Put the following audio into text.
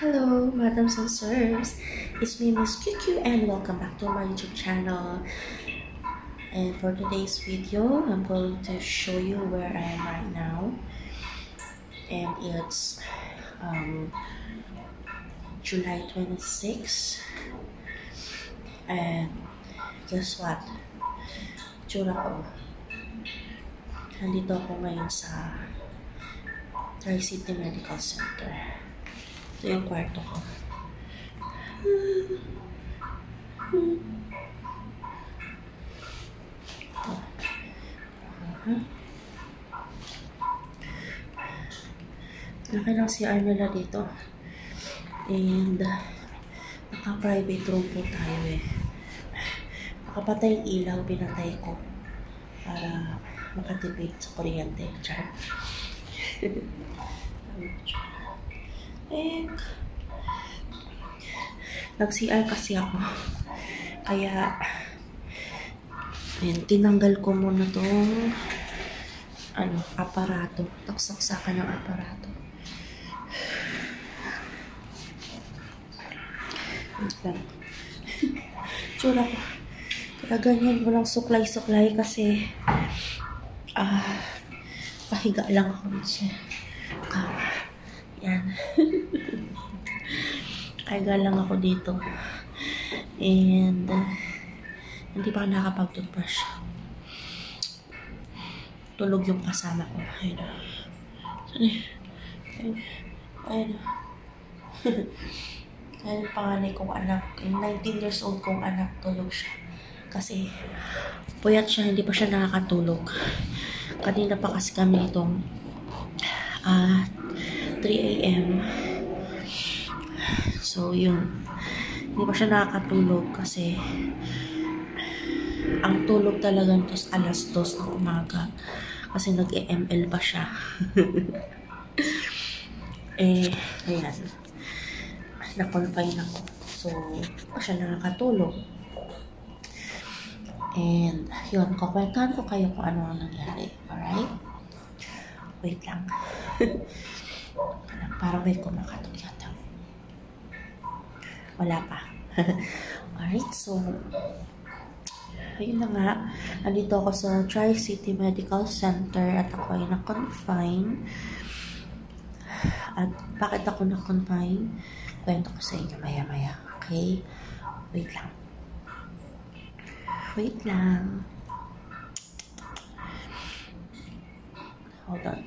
Hello, madams and sirs. It's me, Miss QQ, and welcome back to my YouTube channel. And for today's video, I'm going to show you where I am right now. And it's July 26. And guess what? Tsura ko. Nandito ako ngayon sa Tri-City Medical Center. Ito yung kwarto ko. Laki ng CR nila dito. And naka-private room po tayo eh. Nakapatay yung ilaw, pinatay ko para makatipid sa kuryente. Char. Nag-CR kasi ako. Kaya tinanggal ko muna tong aparato. Taksaksakan ng aparato. Tsura ko. Kaya ganyan walang suklay-suklay kasi pahiga lang ako sa kama. Yan. Pahiga lang ako dito. And hindi pa ako nakapag-toothbrush. Tulog yung kasama ko. Ayun. Ayun. Ayun panganay kong anak. 19 years old kong anak. Tulog siya. Kasi puyat siya. Hindi pa siya nakakatulog. Kanina pa kasi kami itong 3 AM. So, yun. Hindi pa siya nakakatulog kasi ang tulog talaga nito alas 2 ng umaga. Kasi nag-ML pa siya. Ayan. Na-confine ako. So, pa siya nakakatulog. And, yun. Kukwentuhan ko kayo kung ano ang nangyari. Alright? Wait lang. Parang may kumakatok yata. Wala pa. Alright, so ayun na nga. Nandito ako sa Tri-City Medical Center at ako ay na-confine. At bakit ako na-confine? Kwento ko sa inyo maya-maya. Okay? Wait lang. Wait lang. Hold on.